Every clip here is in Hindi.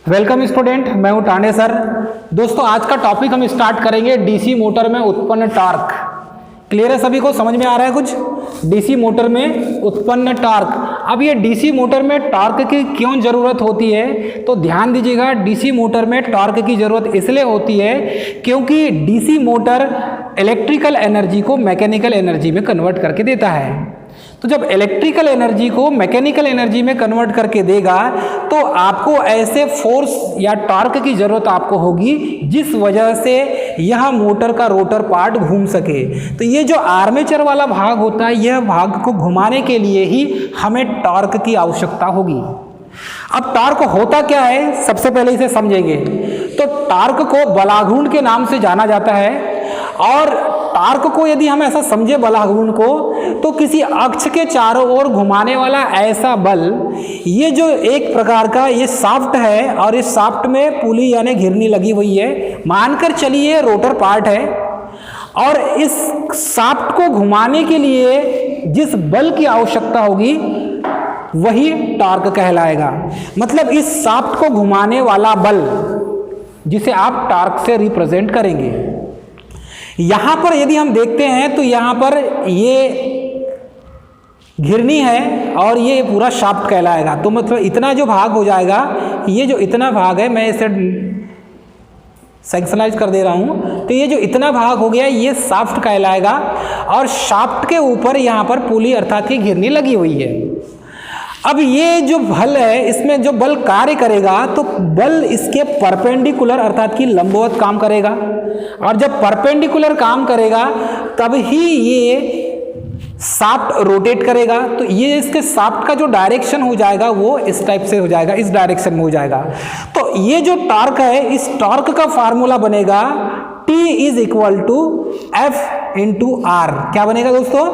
वेलकम स्टूडेंट, मैं हूं टांडे सर। दोस्तों आज का टॉपिक हम स्टार्ट करेंगे डीसी मोटर में उत्पन्न टॉर्क। क्लियर है सभी को, समझ में आ रहा है कुछ? डीसी मोटर में उत्पन्न टॉर्क। अब ये डीसी मोटर में टॉर्क की क्यों ज़रूरत होती है, तो ध्यान दीजिएगा। डीसी मोटर में टॉर्क की ज़रूरत इसलिए होती है क्योंकि डीसी मोटर इलेक्ट्रिकल एनर्जी को मैकेनिकल एनर्जी में कन्वर्ट करके देता है। तो जब इलेक्ट्रिकल एनर्जी को मैकेनिकल एनर्जी में कन्वर्ट करके देगा तो आपको ऐसे फोर्स या टॉर्क की ज़रूरत आपको होगी जिस वजह से यह मोटर का रोटर पार्ट घूम सके। तो ये जो आर्मेचर वाला भाग होता है, यह भाग को घुमाने के लिए ही हमें टॉर्क की आवश्यकता होगी। अब टॉर्क होता क्या है, सबसे पहले इसे समझेंगे। तो टॉर्क को बलाघूर्ण के नाम से जाना जाता है। और टॉर्क को यदि हम ऐसा समझे बलाघूर्ण को, तो किसी अक्ष के चारों ओर घुमाने वाला ऐसा बल, ये जो एक प्रकार का ये शाफ्ट है और इस शाफ्ट में पुली यानी घिरनी लगी हुई है। मानकर चलिए रोटर पार्ट है और इस शाफ्ट को घुमाने के लिए जिस बल की आवश्यकता होगी वही टॉर्क कहलाएगा। मतलब इस शाफ्ट को घुमाने वाला बल जिसे आप टॉर्क से रिप्रेजेंट करेंगे। यहां पर यदि हम देखते हैं तो यहां पर ये घिरनी है और ये पूरा शाफ्ट कहलाएगा। तो मतलब इतना जो भाग हो जाएगा, ये जो इतना भाग है, मैं इसे सेक्शनाइज कर दे रहा हूं, तो ये जो इतना भाग हो गया ये शाफ्ट कहलाएगा। और शाफ्ट के ऊपर यहां पर पुली अर्थात की घिरनी लगी हुई है। अब ये जो बल है, इसमें जो बल कार्य करेगा तो बल इसके परपेंडिकुलर अर्थात कि लंबवत काम करेगा। और जब परपेंडिकुलर काम करेगा तब ही ये शाफ्ट रोटेट करेगा। तो ये इसके शाफ्ट का जो डायरेक्शन हो जाएगा वो इस टाइप से हो जाएगा, इस डायरेक्शन में हो जाएगा। तो ये जो टॉर्क है, इस टॉर्क का फार्मूला बनेगा T is equal to F into R. क्या बनेगा दोस्तों?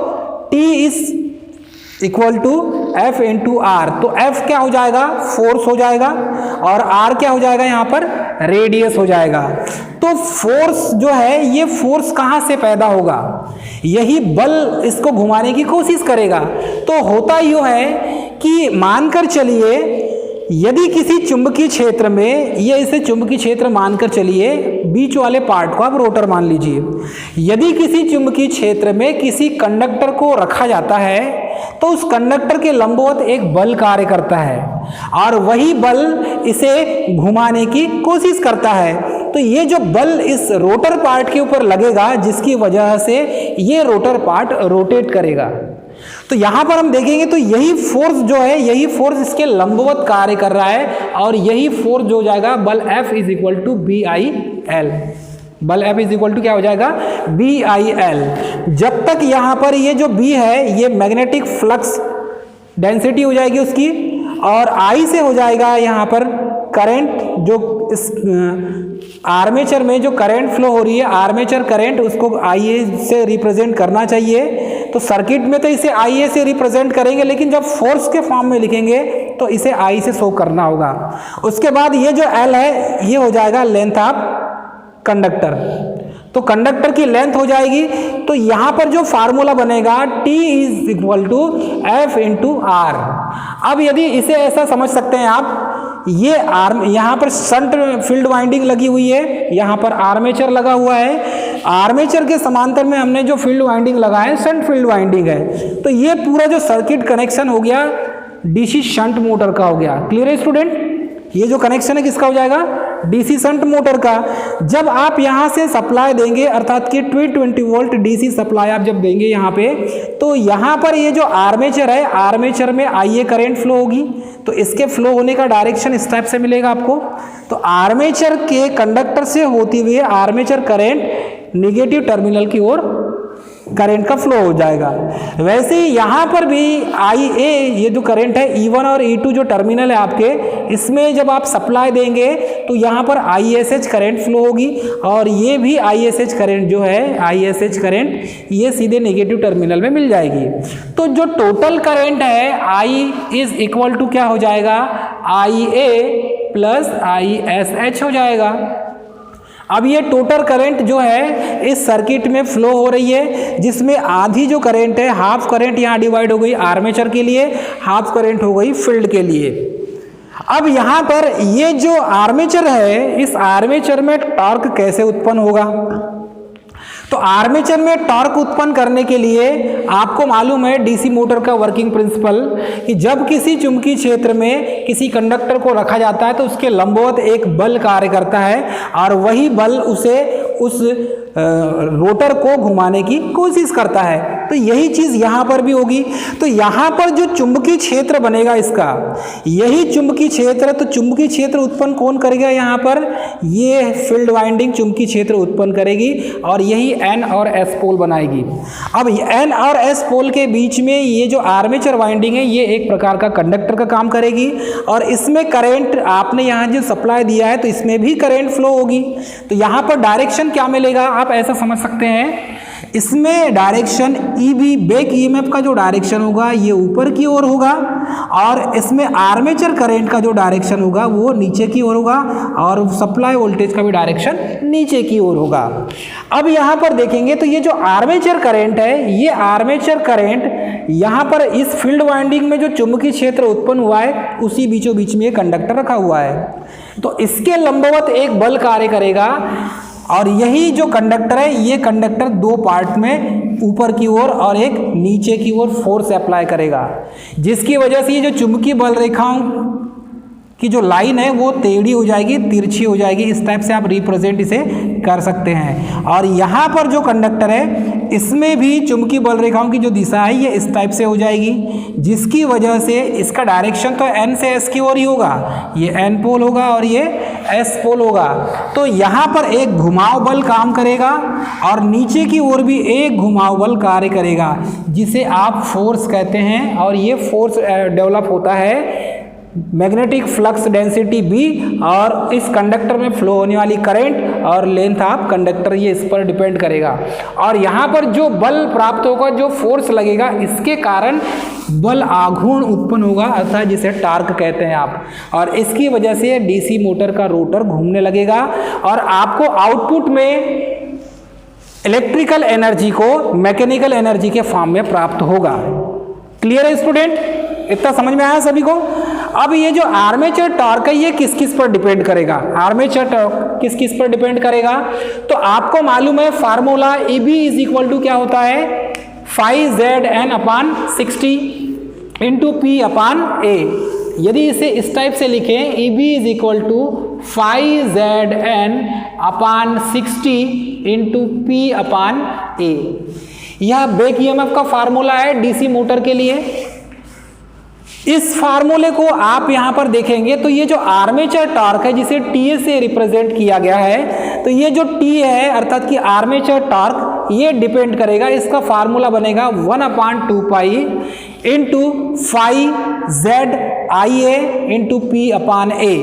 T is equal to F into R. तो F क्या हो जाएगा? फोर्स हो जाएगा और R क्या हो जाएगा? यहाँ पर रेडियस हो जाएगा। तो फोर्स जो है, ये फोर्स कहाँ से पैदा होगा? यही बल इसको घुमाने की कोशिश करेगा। तो होता यूँ है कि मानकर चलिए यदि किसी चुंबकीय क्षेत्र में, ये इसे चुंबकीय क्षेत्र मानकर चलिए, बीच वाले पार्ट को आप रोटर मान लीजिए। यदि किसी चुंबकीय क्षेत्र में किसी कंडक्टर को रखा जाता है तो उस कंडक्टर के लंबवत एक बल कार्य करता है और वही बल इसे घुमाने की कोशिश करता है। तो ये जो बल इस रोटर पार्ट के ऊपर लगेगा जिसकी वजह से ये रोटर पार्ट रोटेट करेगा। तो यहां पर हम देखेंगे तो यही फोर्स जो है, यही फोर्स इसके लंबवत कार्य कर रहा है और यही फोर्स जो हो जाएगा बल F is equal to BIL। बल F इज इक्वल टू क्या हो जाएगा? BIL। जब तक यहां पर ये जो B है ये मैग्नेटिक फ्लक्स डेंसिटी हो जाएगी उसकी, और I से हो जाएगा यहां पर करंट, जो इस आर्मेचर में जो करंट फ्लो हो रही है, आर्मेचर करंट, उसको IA से रिप्रेजेंट करना चाहिए। तो सर्किट में तो इसे IA से रिप्रेजेंट करेंगे, लेकिन जब फोर्स के फॉर्म में लिखेंगे तो इसे I से शो करना होगा। उसके बाद ये जो L है ये हो जाएगा लेंथ ऑफ कंडक्टर। तो कंडक्टर की लेंथ हो जाएगी। तो यहां पर जो फार्मूला बनेगा T is equal to F into R. अब यदि इसे ऐसा समझ सकते हैं आप, ये यहां पर शंट फील्ड वाइंडिंग लगी हुई है, यहां पर आर्मेचर लगा हुआ है। आर्मेचर के समांतर में हमने जो फील्ड वाइंडिंग लगाया है शंट फील्ड वाइंडिंग है। तो ये पूरा जो सर्किट कनेक्शन हो गया डीसी शंट मोटर का हो गया। क्लियर है स्टूडेंट? ये जो कनेक्शन है किसका हो जाएगा? डीसी शंट मोटर का। जब आप यहां से सप्लाई देंगे अर्थात कि 220 वोल्ट डीसी सप्लाई आप जब देंगे यहां पे, तो यहां पर ये जो आर्मेचर है, आर्मेचर में IA करंट फ्लो होगी। तो इसके फ्लो होने का डायरेक्शन इस टाइप से मिलेगा आपको। तो आर्मेचर के कंडक्टर से होती हुई आर्मेचर करंट निगेटिव टर्मिनल की ओर करंट का फ्लो हो जाएगा। वैसे ही यहां पर भी IA, ये जो करंट है E1 और E2 जो टर्मिनल है आपके, इसमें जब आप सप्लाई देंगे तो यहां पर ISH करंट फ्लो होगी और ये भी ISH करंट जो है, ISH करंट ये सीधे नेगेटिव टर्मिनल में मिल जाएगी। तो जो टोटल करंट है I इज इक्वल टू क्या हो जाएगा? IA प्लस ISH हो जाएगा। अब ये टोटल करंट जो है इस सर्किट में फ्लो हो रही है, जिसमें आधी जो करंट है, हाफ करंट यहाँ डिवाइड हो गई आर्मेचर के लिए, हाफ करंट हो गई फील्ड के लिए। अब यहां पर ये जो आर्मेचर है, इस आर्मेचर में टॉर्क कैसे उत्पन्न होगा? तो आर्मेचर में टॉर्क उत्पन्न करने के लिए आपको मालूम है डीसी मोटर का वर्किंग प्रिंसिपल कि जब किसी चुंबकीय क्षेत्र में किसी कंडक्टर को रखा जाता है तो उसके लंबवत एक बल कार्य करता है और वही बल उस रोटर को घुमाने की कोशिश करता है। तो यही चीज यहां पर भी होगी। तो यहां पर जो चुंबकीय क्षेत्र बनेगा इसका, यही चुंबकीय क्षेत्र, तो चुंबकीय क्षेत्र उत्पन्न कौन करेगा? यहां पर ये फील्ड वाइंडिंग चुंबकीय क्षेत्र उत्पन्न करेगी और यही एन और एस पोल बनाएगी। अब एन और एस पोल के बीच में ये जो आर्मेचर वाइंडिंग है ये एक प्रकार का कंडक्टर का काम करेगी और इसमें करंट आपने यहाँ जो सप्लाई दिया है तो इसमें भी करंट फ्लो होगी। तो यहाँ पर डायरेक्शन क्या मिलेगा? आप ऐसा समझ सकते हैं, इसमें डायरेक्शन ईबी बैक ईएमएफ का जो डायरेक्शन होगा ये ऊपर की ओर होगा और इसमें आर्मेचर करंट का जो डायरेक्शन होगा वो नीचे की ओर होगा और सप्लाई वोल्टेज का भी डायरेक्शन नीचे की ओर होगा। अब यहाँ पर देखेंगे तो ये जो आर्मेचर करंट है, ये आर्मेचर करंट यहाँ पर इस फील्ड वाइंडिंग में जो चुंबकीय क्षेत्र उत्पन्न हुआ है उसी बीचों बीच में ये कंडक्टर रखा हुआ है। तो इसके लंबवत एक बल कार्य करेगा और यही जो कंडक्टर है ये कंडक्टर दो पार्ट में ऊपर की ओर और एक नीचे की ओर फोर्स अप्लाई करेगा, जिसकी वजह से ये जो चुंबकीय बल रेखाओं की जो लाइन है वो टेढ़ी हो जाएगी, तिरछी हो जाएगी। इस टाइप से आप रिप्रेजेंट इसे कर सकते हैं। और यहाँ पर जो कंडक्टर है इसमें भी चुंबकीय बल रेखाओं की जो दिशा है ये इस टाइप से हो जाएगी, जिसकी वजह से इसका डायरेक्शन तो एन से एस की ओर ही होगा। ये एन पोल होगा और ये एस पोल होगा। तो यहाँ पर एक घुमाव बल काम करेगा और नीचे की ओर भी एक घुमाव बल कार्य करेगा, जिसे आप फोर्स कहते हैं। और ये फोर्स डेवलप होता है मैग्नेटिक फ्लक्स डेंसिटी बी और इस कंडक्टर में फ्लो होने वाली करंट और लेंथ ऑफ कंडक्टर, ये इस पर डिपेंड करेगा। और यहाँ पर जो बल प्राप्त होगा, जो फोर्स लगेगा, इसके कारण बल आघूर्ण उत्पन्न होगा, अर्थात जिसे टार्क कहते हैं आप। और इसकी वजह से डीसी मोटर का रोटर घूमने लगेगा और आपको आउटपुट में इलेक्ट्रिकल एनर्जी को मैकेनिकल एनर्जी के फॉर्म में प्राप्त होगा। क्लियर है स्टूडेंट? इतना समझ में आया सभी को? अब ये जो आर्मेचर टॉर्क है ये किस किस पर डिपेंड करेगा? आर्मेचर टॉर्क किस किस पर डिपेंड करेगा? तो आपको मालूम है formula EB is equal to क्या होता है? Phi Z N upon 60 into P upon A. यदि इसे इस टाइप से लिखें, EB is equal to phi Z N upon 60 into P upon A. यह बैक ईएमएफ का फार्मूला है डीसी मोटर के लिए। इस फार्मूले को आप यहां पर देखेंगे तो ये जो आर्मेचर टॉर्क है जिसे TA से रिप्रेजेंट किया गया है, तो ये जो T है अर्थात कि आर्मेचर टॉर्क, ये डिपेंड करेगा, इसका फार्मूला बनेगा 1/2 pi into phi Z IA into P upon A.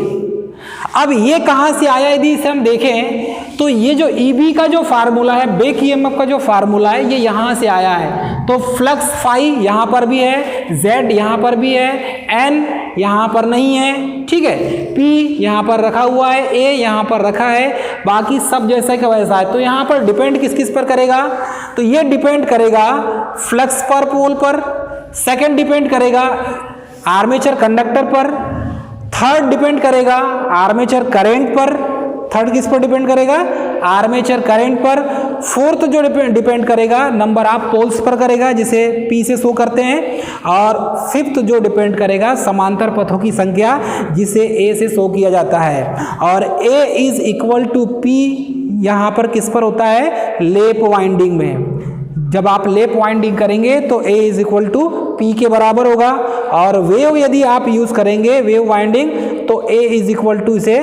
अब ये कहां से आया? यदि इसे हम देखें तो ये जो EB का जो फार्मूला है, बैक ईएमएफ का जो फार्मूला है, ये यहां से आया है। तो फ्लक्स फाई यहां पर भी है, Z यहां पर भी है, N यहां पर नहीं है, ठीक है, P यहां पर रखा हुआ है, A यहां पर रखा है, बाकी सब जैसा कि वैसा है। तो यहां पर डिपेंड किस किस पर करेगा? तो ये डिपेंड करेगा फ्लक्स पर पोल पर, सेकंड डिपेंड करेगा आर्मेचर कंडक्टर पर, थर्ड डिपेंड करेगा आर्मेचर करंट पर। थर्ड किस पर डिपेंड करेगा? आर्मेचर करंट पर। फोर्थ जो डिपेंड करेगा नंबर ऑफ पोल्स पर करेगा, जिसे P से शो करते हैं। और फिफ्थ जो डिपेंड करेगा समांतर पथों की संख्या, जिसे A से शो किया जाता है। और A is equal to P यहाँ पर किस पर होता है? लेप वाइंडिंग में। जब आप लेप वाइंडिंग करेंगे तो A is equal to P के बराबर होगा। और वेव यदि आप यूज करेंगे वेव वाइंडिंग तो A इज इक्वल टू इसे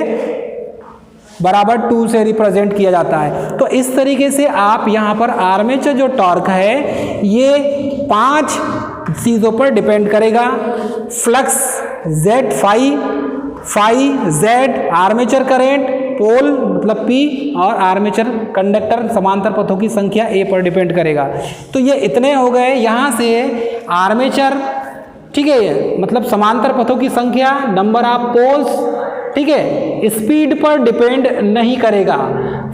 बराबर 2 से रिप्रेजेंट किया जाता है। तो इस तरीके से आप यहाँ पर आर्मेचर जो टॉर्क है ये 5 चीज़ों पर डिपेंड करेगा। Flux Z phi Z, armature current, pole मतलब P, और आर्मेचर कंडक्टर समांतर पथों की संख्या A पर डिपेंड करेगा। तो ये इतने हो गए यहाँ से आर्मेचर, ठीक है, मतलब समांतर पथों की संख्या, नंबर ऑफ पोल्स, ठीक है, स्पीड पर डिपेंड नहीं करेगा।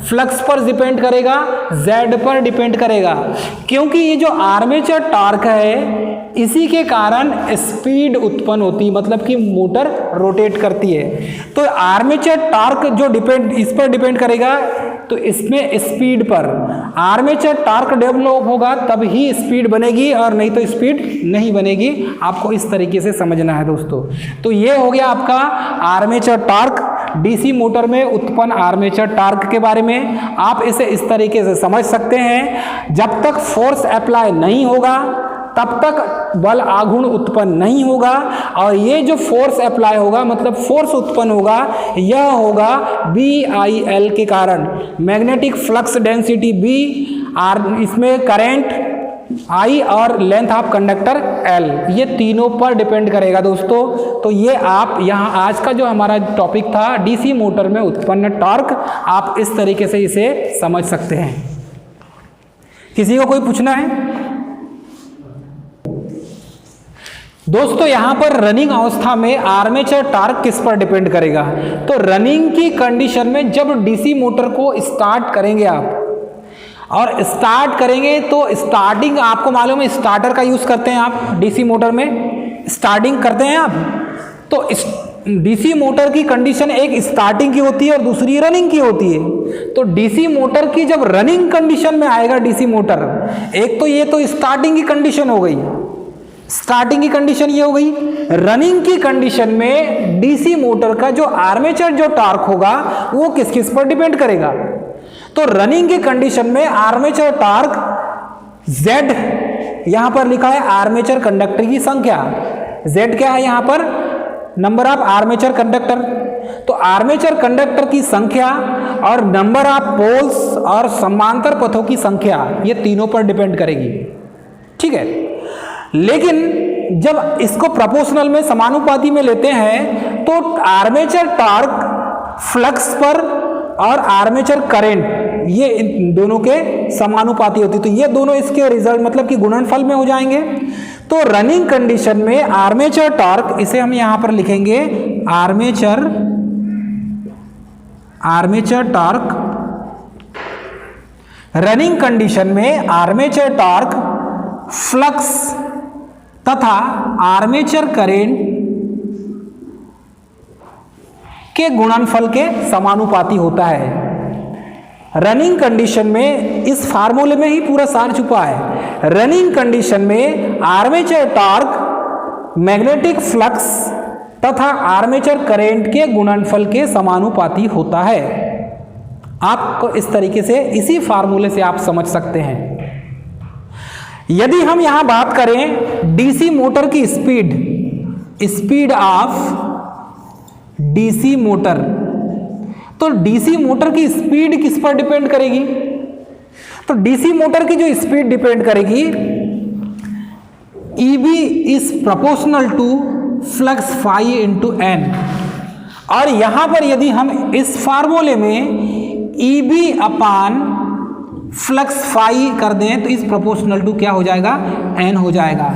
फ्लक्स पर डिपेंड करेगा, Z पर डिपेंड करेगा, क्योंकि ये जो आर्मेचर टॉर्क है इसी के कारण स्पीड उत्पन्न होती है, मतलब कि मोटर रोटेट करती है। तो आर्मेचर टॉर्क जो इस पर डिपेंड करेगा, तो इसमें स्पीड पर आर्मेचर टॉर्क डेवलप होगा तब ही स्पीड बनेगी, और नहीं तो स्पीड नहीं बनेगी। आपको इस तरीके से समझना है दोस्तों। तो ये हो गया आपका आर्मेचर टॉर्क, डीसी मोटर में उत्पन्न आर्मेचर टॉर्क के बारे में। आप इसे इस तरीके से समझ सकते हैं, जब तक फोर्स अप्लाई नहीं होगा तब तक बल आघूर्ण उत्पन्न नहीं होगा, और ये जो फोर्स अप्लाई होगा मतलब फोर्स उत्पन्न होगा, यह होगा BIL के कारण, मैग्नेटिक फ्लक्स डेंसिटी B, इसमें करंट I और लेंथ ऑफ कंडक्टर L, ये तीनों पर डिपेंड करेगा दोस्तों। तो ये आप यहाँ आज का जो हमारा टॉपिक था डीसी मोटर में उत्पन्न टॉर्क, आप इस तरीके से इसे समझ सकते हैं। किसी को कोई पूछना है? दोस्तों यहाँ पर रनिंग अवस्था में आर्मेचर टॉर्क किस पर डिपेंड करेगा? तो रनिंग की कंडीशन में जब डीसी मोटर को स्टार्ट करेंगे आप, और स्टार्ट करेंगे तो स्टार्टिंग आपको मालूम है स्टार्टर का यूज करते हैं आप डीसी मोटर में, स्टार्टिंग करते हैं आप। तो डीसी मोटर की कंडीशन एक स्टार्टिंग की होती है और दूसरी रनिंग की होती है। तो डीसी मोटर की जब रनिंग कंडीशन में आएगा डीसी मोटर, एक तो ये तो स्टार्टिंग की कंडीशन हो गई, स्टार्टिंग की कंडीशन ये हो गई। रनिंग की कंडीशन में डीसी मोटर का जो आर्मेचर जो टॉर्क होगा वो किस किस पर डिपेंड करेगा? तो रनिंग की कंडीशन में आर्मेचर टॉर्क Z, यहां पर लिखा है आर्मेचर कंडक्टर की संख्या, Z क्या है यहां पर? Number of armature conductor. तो आर्मेचर कंडक्टर की संख्या और नंबर ऑफ पोल्स और समांतर पथों की संख्या, ये तीनों पर डिपेंड करेगी, ठीक है। लेकिन जब इसको प्रोपोर्शनल में समानुपाती में लेते हैं तो आर्मेचर टॉर्क फ्लक्स पर और आर्मेचर करंट ये इन दोनों के समानुपाती होती है। तो ये दोनों इसके रिजल्ट मतलब कि गुणनफल में हो जाएंगे। तो रनिंग कंडीशन में आर्मेचर टॉर्क, इसे हम यहां पर लिखेंगे आर्मेचर टॉर्क। रनिंग कंडीशन में आर्मेचर टॉर्क फ्लक्स तथा आर्मेचर करंट के गुणनफल के समानुपाती होता है। रनिंग कंडीशन में इस फार्मूले में ही पूरा सार छुपा है। रनिंग कंडीशन में आर्मेचर टॉर्क मैग्नेटिक फ्लक्स तथा आर्मेचर करंट के गुणनफल के समानुपाती होता है। आपको इस तरीके से इसी फार्मूले से आप समझ सकते हैं। यदि हम यहां बात करें डीसी मोटर की स्पीड ऑफ डीसी मोटर, तो डीसी मोटर की स्पीड किस पर डिपेंड करेगी? तो डीसी मोटर की जो स्पीड डिपेंड करेगी, EB is proportional to flux phi into N। और यहां पर यदि हम इस फार्मूले में EB अपान फ्लक्स फाई कर दें तो इस प्रोपोर्शनल टू क्या हो जाएगा? N हो जाएगा।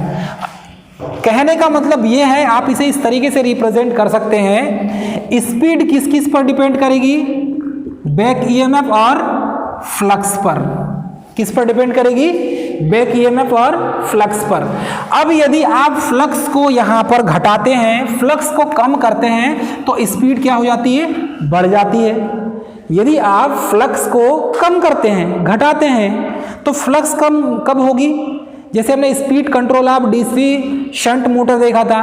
कहने का मतलब ये है, आप इसे इस तरीके से रिप्रेजेंट कर सकते हैं, स्पीड किस किस पर डिपेंड करेगी? बैक EMF और फ्लक्स पर। किस पर डिपेंड करेगी? बैक EMF और फ्लक्स पर। अब यदि आप फ्लक्स को यहां पर घटाते हैं, फ्लक्स को कम करते हैं, तो स्पीड क्या हो जाती है? बढ़ जाती है। यदि आप फ्लक्स को कम करते हैं, घटाते हैं, तो फ्लक्स कम कब होगी? जैसे हमने speed control of DC shunt motor देखा था,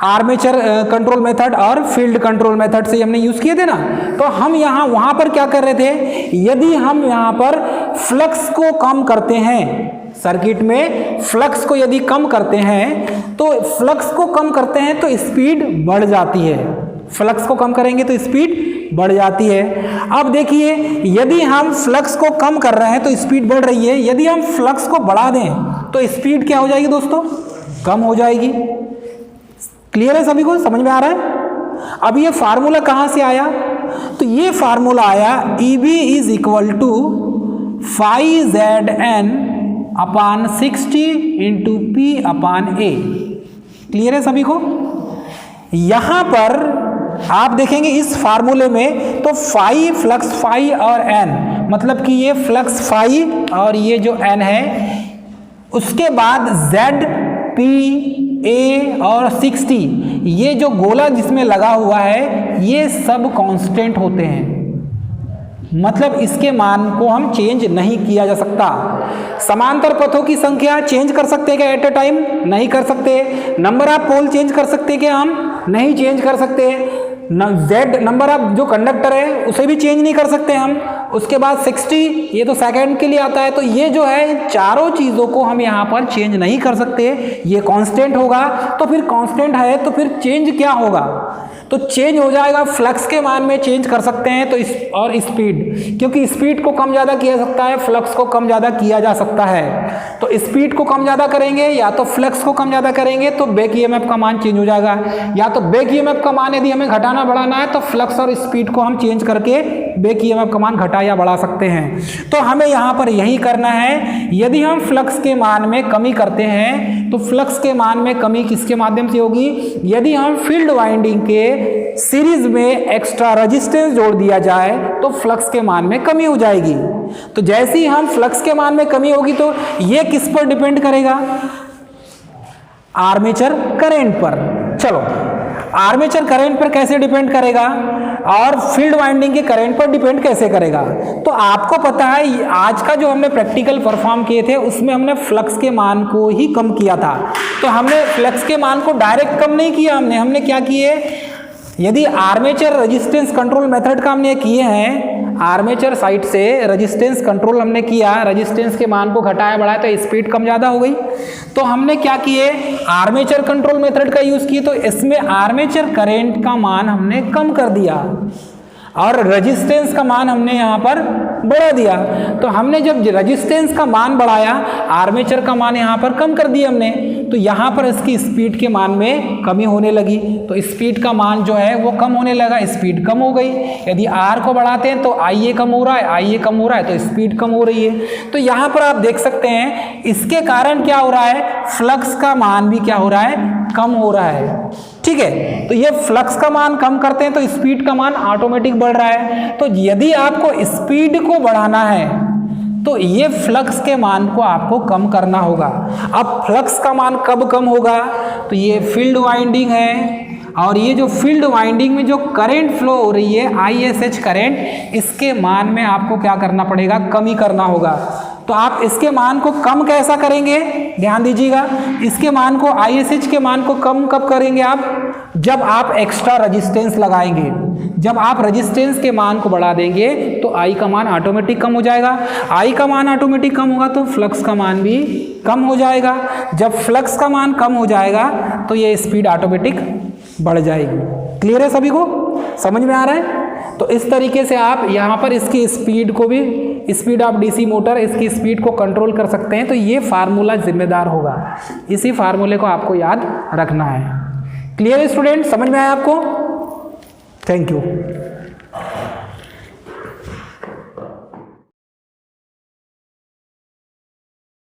आर्मेचर कंट्रोल मेथड और फील्ड कंट्रोल मेथड से हमने यूज किए थे ना। तो हम वहां पर क्या कर रहे थे? यदि हम यहां पर फ्लक्स को कम करते हैं, सर्किट में फ्लक्स को यदि कम करते हैं, तो फ्लक्स को कम करते हैं तो स्पीड बढ़ जाती है। फ्लक्स को कम करेंगे तो स्पीड बढ़ जाती है। अब देखिए, यदि हम फ्लक्स को कम कर रहे हैं तो स्पीड बढ़ रही है, यदि हम फ्लक्स को बढ़ा दें तो स्पीड क्या हो जाएगी दोस्तों? कम हो जाएगी। क्लियर है सभी को? समझ में आ रहा है? अब ये फार्मूला कहां से आया? तो ये फार्मूला आया EB is equal to phi ZN upon 60 into P upon A। Clear है सभी को? यहां पर आप देखेंगे इस फार्मूले में तो फाई फ्लक्स फाई और एन, मतलब कि ये फ्लक्स फाई और ये जो एन है, उसके बाद जेड पी ए और 60 ये जो गोला जिसमें लगा हुआ है ये सब कांस्टेंट होते हैं, मतलब इसके मान को हम चेंज नहीं किया जा सकता। समांतर पथों की संख्या चेंज कर सकते हैं क्या एट ए टाइम? नहीं कर सकते। नंबर ऑफ पोल चेंज कर सकते हैं क्या हम? नहीं चेंज कर सकते। जेड नंबर ऑफ जो कंडक्टर है उसे भी चेंज नहीं कर सकते हम। उसके बाद 60 ये तो सेकंड के लिए आता है, तो ये जो है चारों चीज़ों को हम यहाँ पर चेंज नहीं कर सकते, ये कांस्टेंट होगा। तो फिर कांस्टेंट है तो फिर चेंज क्या होगा? तो चेंज हो जाएगा फ्लक्स के मान में चेंज कर सकते हैं, तो और स्पीड, क्योंकि स्पीड को कम ज़्यादा किया जा सकता है, फ्लक्स को कम ज़्यादा किया जा सकता है। तो स्पीड को कम ज़्यादा करेंगे या तो फ्लक्स को कम ज़्यादा करेंगे तो बैक ईएमएफ का मान चेंज हो जाएगा, या तो बैक ईएमएफ का मान यदि हमें घटाना बढ़ाना है तो फ्लक्स और स्पीड को हम चेंज करके बैक ईएमएफ का मान घटा या बढ़ा सकते हैं। तो हमें यहाँ पर यही करना है। यदि हम फ्लक्स के मान में कमी करते हैं तो फ्लक्स के मान में कमी किसके माध्यम से होगी? यदि हम फील्ड वाइंडिंग के सीरीज में एक्स्ट्रा रेजिस्टेंस जोड़ दिया जाए तो फ्लक्स के मान में कमी हो जाएगी। तो जैसे ही हम फ्लक्स के मान में कमी होगी तो ये किस पर डिपेंड करेगा? आर्मेचर करंट पर। चलो, आर्मेचर करंट पर कैसे डिपेंड करेगा और फील्ड वाइंडिंग के करंट पर डिपेंड कैसे करेगा? तो आपको पता है आज का जो हमने प्रैक्टिकल परफॉर्म किए थे उसमें हमने फ्लक्स के मान को ही कम किया था। तो हमने फ्लक्स के मान को डायरेक्ट कम नहीं किया, हमने क्या किए, यदि आर्मेचर रेजिस्टेंस कंट्रोल मेथड का हमने किए हैं, आर्मेचर साइड से रेजिस्टेंस कंट्रोल हमने किया, रेजिस्टेंस के मान को घटाया बढ़ाया तो स्पीड कम ज़्यादा हो गई। तो हमने क्या किए, आर्मेचर कंट्रोल मेथड का यूज़ किए, तो इसमें आर्मेचर करंट का मान हमने कम कर दिया और रेजिस्टेंस का मान हमने यहाँ पर बढ़ा दिया। तो हमने जब रेजिस्टेंस का मान बढ़ाया, आर्मेचर का मान यहाँ पर कम कर दिया हमने, तो यहाँ पर इसकी स्पीड के मान में कमी होने लगी। तो स्पीड का मान जो है वो कम होने लगा, स्पीड कम हो गई। यदि आर को बढ़ाते हैं तो IA कम हो रहा है, IA कम हो रहा है तो स्पीड कम हो रही है। तो यहाँ पर आप देख सकते हैं इसके कारण क्या हो रहा है, फ्लक्स का मान भी क्या हो रहा है, कम हो रहा है। ठीक है, तो ये फ्लक्स का मान कम करते हैं तो स्पीड का मान ऑटोमेटिक बढ़ रहा है। तो यदि आपको स्पीड को बढ़ाना है तो ये फ्लक्स के मान को आपको कम करना होगा। अब फ्लक्स का मान कब कम होगा, तो ये फील्ड वाइंडिंग है और ये जो फील्ड वाइंडिंग में जो करंट फ्लो हो रही है ISH करंट, इसके मान में आपको क्या करना पड़ेगा, कमी करना होगा। तो आप इसके मान को कम कैसा करेंगे, ध्यान दीजिएगा, इसके मान को ISH के मान को कम कब करेंगे आप, जब आप एक्स्ट्रा रेजिस्टेंस लगाएंगे। जब आप रेजिस्टेंस के मान को बढ़ा देंगे तो I का मान ऑटोमेटिक कम हो जाएगा। I का मान ऑटोमेटिक कम होगा तो फ्लक्स का मान भी कम हो जाएगा। जब फ्लक्स का मान कम हो जाएगा तो ये स्पीड ऑटोमेटिक बढ़ जाएगी। क्लियर है सभी को, समझ में आ रहा है? तो इस तरीके से आप यहाँ पर इसकी स्पीड को भी, स्पीड ऑफ DC मोटर, इसकी स्पीड को कंट्रोल कर सकते हैं। तो ये फार्मूला जिम्मेदार होगा, इसी फार्मूले को आपको याद रखना है। क्लियर है स्टूडेंट, समझ में आया आपको? Thank you.